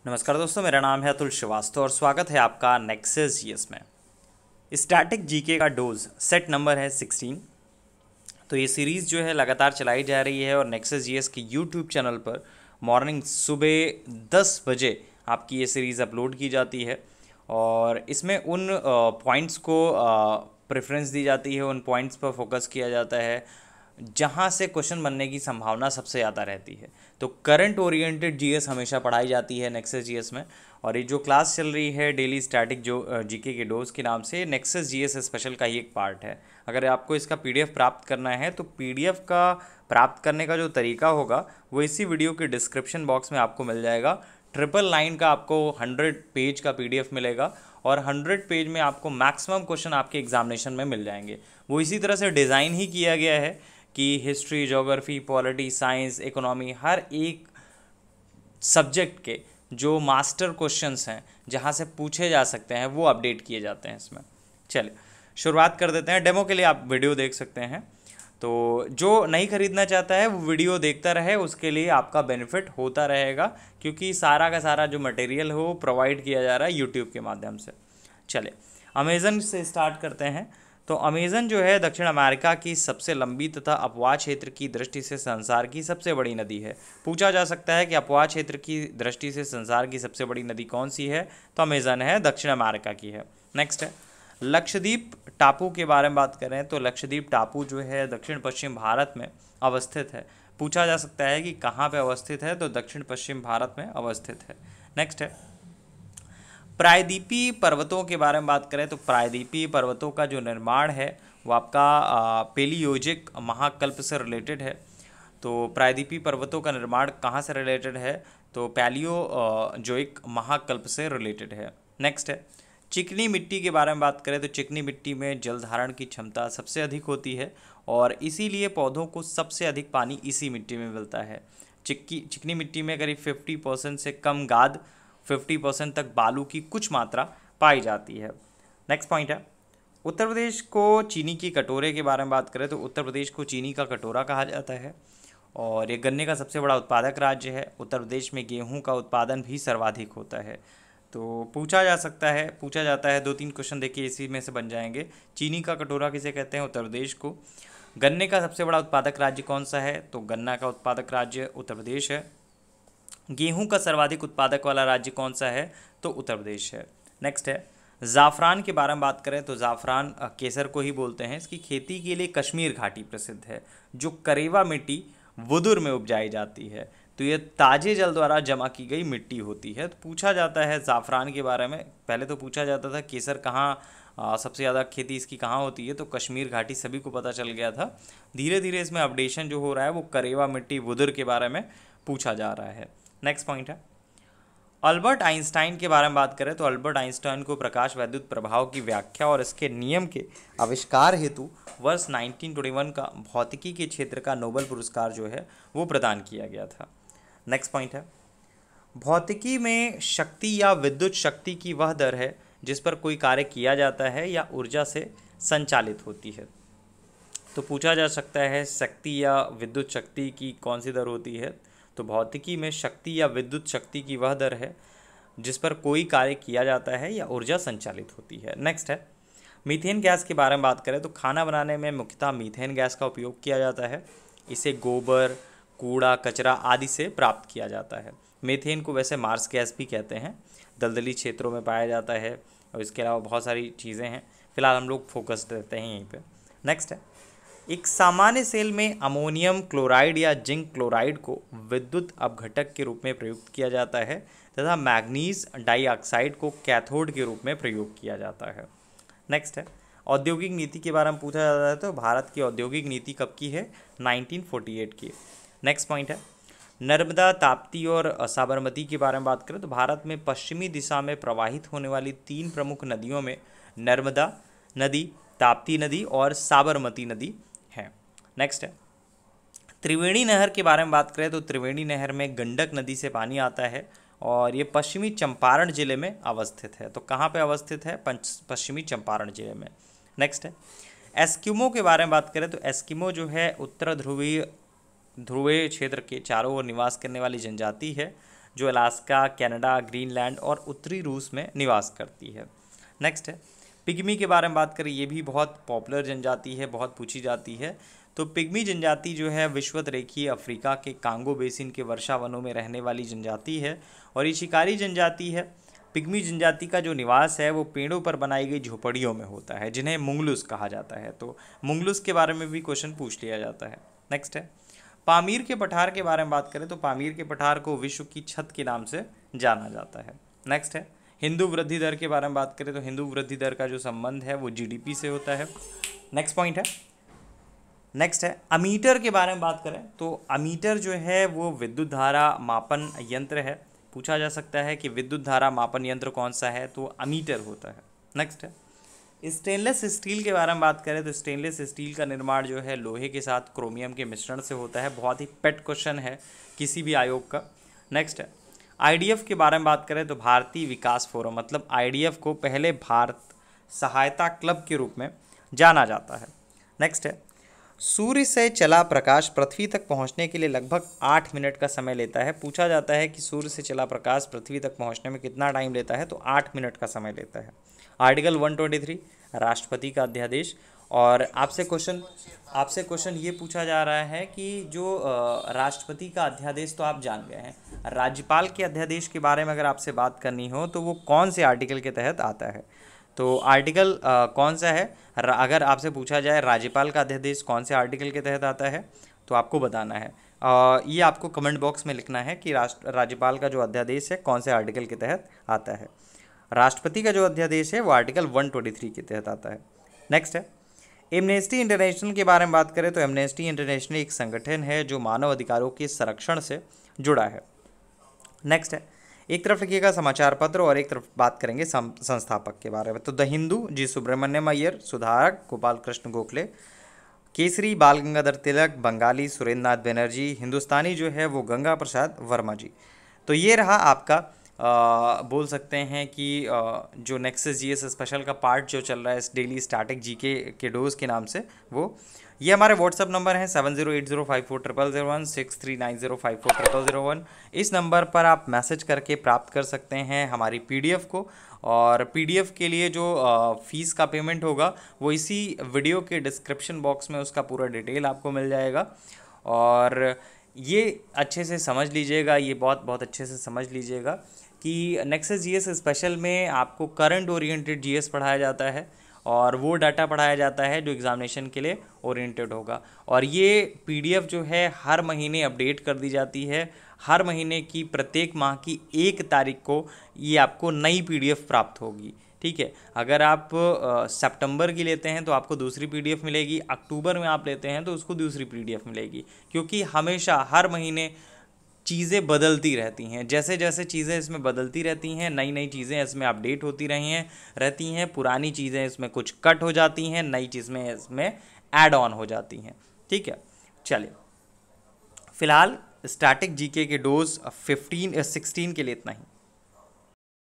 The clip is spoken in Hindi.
नमस्कार दोस्तों, मेरा नाम है अतुल श्रीवास्तव और स्वागत है आपका नेक्सस जीएस में। स्टैटिक जीके का डोज सेट नंबर है 16। तो ये सीरीज़ जो है लगातार चलाई जा रही है और नेक्सस जीएस के यूट्यूब चैनल पर मॉर्निंग सुबह 10 बजे आपकी ये सीरीज़ अपलोड की जाती है और इसमें उन पॉइंट्स को प्रेफरेंस दी जाती है, उन पॉइंट्स पर फोकस किया जाता है जहाँ से क्वेश्चन बनने की संभावना सबसे ज़्यादा रहती है। तो करंट ओरिएंटेड जीएस हमेशा पढ़ाई जाती है नेक्सस जीएस में। और ये जो क्लास चल रही है डेली स्टैटिक जो जीके के डोज के नाम से, नेक्सस जीएस स्पेशल का ही एक पार्ट है। अगर आपको इसका पीडीएफ प्राप्त करना है तो पीडीएफ का प्राप्त करने का जो तरीका होगा वो इसी वीडियो के डिस्क्रिप्शन बॉक्स में आपको मिल जाएगा। 999 का आपको 100 पेज का पीडीएफ मिलेगा और 100 पेज में आपको मैक्सिमम क्वेश्चन आपके एग्जामिनेशन में मिल जाएंगे। वो इसी तरह से डिज़ाइन ही किया गया है कि history, geography, polity, science, economy, हर एक सब्जेक्ट के जो मास्टर क्वेश्चंस हैं जहां से पूछे जा सकते हैं वो अपडेट किए जाते हैं इसमें। चलिए शुरुआत कर देते हैं। डेमो के लिए आप वीडियो देख सकते हैं, तो जो नहीं खरीदना चाहता है वो वीडियो देखता रहे, उसके लिए आपका बेनिफिट होता रहेगा क्योंकि सारा का सारा जो मटेरियल हो प्रोवाइड किया जा रहा है यूट्यूब के माध्यम से। चलिए अमेज़न से स्टार्ट करते हैं। तो अमेज़न जो है दक्षिण अमेरिका की सबसे लंबी तथा अपवाह क्षेत्र की दृष्टि से संसार की सबसे बड़ी नदी है। पूछा जा सकता है कि अपवाह क्षेत्र की दृष्टि से संसार की सबसे बड़ी नदी कौन सी है, तो अमेज़न है, दक्षिण अमेरिका की है। नेक्स्ट है लक्षद्वीप टापू के बारे में बात करें तो लक्षद्वीप टापू जो है दक्षिण पश्चिम भारत में अवस्थित है। पूछा जा सकता है कि कहाँ पे अवस्थित है, तो दक्षिण पश्चिम भारत में अवस्थित है। नेक्स्ट है प्रायद्वीपीय पर्वतों के बारे में बात करें तो प्रायद्वीपीय पर्वतों का जो निर्माण है वो आपका पेलियोजिक महाकल्प से रिलेटेड है। तो प्रायद्वीपीय पर्वतों का निर्माण कहाँ से रिलेटेड है, तो पैलियोजोइक महाकल्प से रिलेटेड है। नेक्स्ट है चिकनी मिट्टी के बारे में बात करें तो चिकनी मिट्टी में जल धारण की क्षमता सबसे अधिक होती है और इसीलिए पौधों को सबसे अधिक पानी इसी मिट्टी में मिलता है। चिकनी मिट्टी में करीब 50% से कम गाद, 50% तक बालू की कुछ मात्रा पाई जाती है। नेक्स्ट पॉइंट है उत्तर प्रदेश को चीनी की कटोरे के बारे में बात करें तो उत्तर प्रदेश को चीनी का कटोरा कहा जाता है और ये गन्ने का सबसे बड़ा उत्पादक राज्य है। उत्तर प्रदेश में गेहूं का उत्पादन भी सर्वाधिक होता है। तो पूछा जाता है 2-3 क्वेश्चन देखिए इसी में से बन जाएंगे। चीनी का कटोरा किसे कहते हैं, उत्तर प्रदेश को। गन्ने का सबसे बड़ा उत्पादक राज्य कौन सा है, तो गन्ना का उत्पादक राज्य उत्तर प्रदेश है। गेहूं का सर्वाधिक उत्पादक वाला राज्य कौन सा है, तो उत्तर प्रदेश है। नेक्स्ट है ज़ाफ़रान के बारे में बात करें तो ज़ाफ़रान केसर को ही बोलते हैं। इसकी खेती के लिए कश्मीर घाटी प्रसिद्ध है जो करेवा मिट्टी वुदुर में उपजाई जाती है। तो ये ताजे जल द्वारा जमा की गई मिट्टी होती है। तो पूछा जाता है ज़ाफ़रान के बारे में, पहले तो पूछा जाता था केसर कहाँ सबसे ज़्यादा खेती इसकी कहाँ होती है, तो कश्मीर घाटी सभी को पता चल गया था। धीरे धीरे इसमें अपडेशन जो हो रहा है वो करेवा मिट्टी वुदुर के बारे में पूछा जा रहा है। नेक्स्ट पॉइंट है अल्बर्ट आइंस्टाइन के बारे में बात करें तो अल्बर्ट आइंस्टाइन को प्रकाश वैद्युत प्रभाव की व्याख्या और इसके नियम के आविष्कार हेतु वर्ष 1921 का भौतिकी के क्षेत्र का नोबेल पुरस्कार जो है वो प्रदान किया गया था। नेक्स्ट पॉइंट है भौतिकी में शक्ति या विद्युत शक्ति की वह दर है जिस पर कोई कार्य किया जाता है या ऊर्जा से संचालित होती है। तो पूछा जा सकता है शक्ति या विद्युत शक्ति की कौन सी दर होती है, तो भौतिकी में शक्ति या विद्युत शक्ति की वह दर है जिस पर कोई कार्य किया जाता है या ऊर्जा संचालित होती है। नेक्स्ट है मीथेन गैस के बारे में बात करें तो खाना बनाने में मुख्यतः मीथेन गैस का उपयोग किया जाता है। इसे गोबर, कूड़ा, कचरा आदि से प्राप्त किया जाता है। मीथेन को वैसे मार्स गैस भी कहते हैं, दलदली क्षेत्रों में पाया जाता है और इसके अलावा बहुत सारी चीज़ें हैं। फिलहाल हम लोग फोकस देते हैं यहीं पे। नेक्स्ट है एक सामान्य सेल में अमोनियम क्लोराइड या जिंक क्लोराइड को विद्युत अपघटक के रूप में प्रयुक्त किया जाता है तथा मैग्नीज डाइऑक्साइड को कैथोड के रूप में प्रयोग किया जाता है। नेक्स्ट है औद्योगिक नीति के बारे में पूछा जाता है तो भारत की औद्योगिक नीति कब की है, 1948 की। नेक्स्ट पॉइंट है नर्मदा, ताप्ती और साबरमती के बारे में बात करें तो भारत में पश्चिमी दिशा में प्रवाहित होने वाली 3 प्रमुख नदियों में नर्मदा नदी, ताप्ती नदी और साबरमती नदी है। नेक्स्ट है त्रिवेणी नहर के बारे में बात करें तो त्रिवेणी नहर में गंडक नदी से पानी आता है और ये पश्चिमी चंपारण जिले में अवस्थित है। तो कहाँ पे अवस्थित है, पश्चिमी चंपारण जिले में। नेक्स्ट है एस्किमो के बारे में बात करें तो एस्किमो जो है उत्तर ध्रुवीय क्षेत्र के चारों ओर निवास करने वाली जनजाति है जो अलास्का, कनाडा, ग्रीनलैंड और उत्तरी रूस में निवास करती है। नेक्स्ट है पिग्मी के बारे में बात करें, ये भी बहुत पॉपुलर जनजाति है, बहुत पूछी जाती है। तो पिग्मी जनजाति जो है विषुवत रेखीय अफ्रीका के कांगो बेसिन के वर्षा वनों में रहने वाली जनजाति है और ये शिकारी जनजाति है। पिग्मी जनजाति का जो निवास है वो पेड़ों पर बनाई गई झोपड़ियों में होता है, जिन्हें मुंगलुस कहा जाता है। तो मुंगलुस के बारे में भी क्वेश्चन पूछ लिया जाता है। नेक्स्ट है पामीर के पठार के बारे में बात करें तो पामीर के पठार को विश्व की छत के नाम से जाना जाता है। नेक्स्ट है हिंदू वृद्धि दर के बारे में बात करें तो हिंदू वृद्धि दर का जो संबंध है वो जीडीपी से होता है। नेक्स्ट पॉइंट है, नेक्स्ट है अमीटर के बारे में बात करें तो अमीटर जो है वो विद्युत धारा मापन यंत्र है। पूछा जा सकता है कि विद्युत धारा मापन यंत्र कौन सा है, तो अमीटर होता है। नेक्स्ट है स्टेनलेस स्टील के बारे में बात करें तो स्टेनलेस स्टील का निर्माण जो है लोहे के साथ क्रोमियम के मिश्रण से होता है। बहुत ही पेट क्वेश्चन है किसी भी आयोग का। नेक्स्ट है आईडीएफ के बारे में बात करें तो भारतीय विकास फोरम, मतलब आईडीएफ को पहले भारत सहायता क्लब के रूप में जाना जाता है। नेक्स्ट है सूर्य से चला प्रकाश पृथ्वी तक पहुंचने के लिए लगभग 8 मिनट का समय लेता है। पूछा जाता है कि सूर्य से चला प्रकाश पृथ्वी तक पहुंचने में कितना टाइम लेता है, तो 8 मिनट का समय लेता है। आर्टिकल 123 राष्ट्रपति का अध्यादेश। और आपसे क्वेश्चन ये पूछा जा रहा है कि जो राष्ट्रपति का अध्यादेश तो आप जान गए हैं, राज्यपाल के अध्यादेश के बारे में अगर आपसे बात करनी हो तो वो कौन से आर्टिकल के तहत आता है। तो आर्टिकल कौन सा है, अगर आपसे पूछा जाए राज्यपाल का अध्यादेश कौन से आर्टिकल के तहत आता है तो आपको बताना है। ये आपको कमेंट बॉक्स में लिखना है कि राज्यपाल का जो अध्यादेश है कौन से आर्टिकल के तहत आता है। राष्ट्रपति का जो अध्यादेश है वो आर्टिकल 123 के तहत आता है। नेक्स्ट है एमनेस्टी इंटरनेशनल के बारे में बात करें तो एमनेस्टी इंटरनेशनल एक संगठन है जो मानव अधिकारों के संरक्षण से जुड़ा है। नेक्स्ट है एक तरफ लिखिएगा समाचार पत्र और एक तरफ बात करेंगे संस्थापक के बारे में। तो द हिंदू जी सुब्रमण्यम अय्यर, सुधारक गोपाल कृष्ण गोखले, केसरी बाल गंगाधर तिलक, बंगाली सुरेंद्र नाथ बनर्जी, हिंदुस्तानी जो है वो गंगा प्रसाद वर्मा जी। तो ये रहा आपका बोल सकते हैं कि जो नेक्सस जीएस स्पेशल का पार्ट जो चल रहा है इस डेली स्टैटिक जीके के डोज के नाम से, वो ये हमारे व्हाट्सअप नंबर है 7080540001 6390540001। इस नंबर पर आप मैसेज करके प्राप्त कर सकते हैं हमारी पीडीएफ को। और पीडीएफ के लिए जो फीस का पेमेंट होगा वो इसी वीडियो के डिस्क्रिप्शन बॉक्स में उसका पूरा डिटेल आपको मिल जाएगा। और ये अच्छे से समझ लीजिएगा, ये बहुत अच्छे से समझ लीजिएगा कि नेक्सस जीएस स्पेशल में आपको करंट ओरिएंटेड जीएस पढ़ाया जाता है और वो डाटा पढ़ाया जाता है जो एग्जामिनेशन के लिए ओरिएंटेड होगा। और ये पीडीएफ जो है हर महीने अपडेट कर दी जाती है। हर महीने की प्रत्येक माह की 1 तारीख को ये आपको नई पीडीएफ प्राप्त होगी। ठीक है, अगर आप सितंबर की लेते हैं तो आपको दूसरी पीडीएफ मिलेगी, अक्टूबर में आप लेते हैं तो उसको दूसरी पीडीएफ मिलेगी, क्योंकि हमेशा हर महीने चीज़ें बदलती रहती हैं। जैसे जैसे चीज़ें इसमें बदलती रहती हैं, नई नई चीज़ें इसमें अपडेट होती रहती हैं, पुरानी चीज़ें इसमें कुछ कट हो जाती हैं, नई चीज़ें इसमें ऐड ऑन हो जाती हैं। ठीक है, चलिए फिलहाल स्टैटिक जीके के डोज 16 के लिए इतना ही।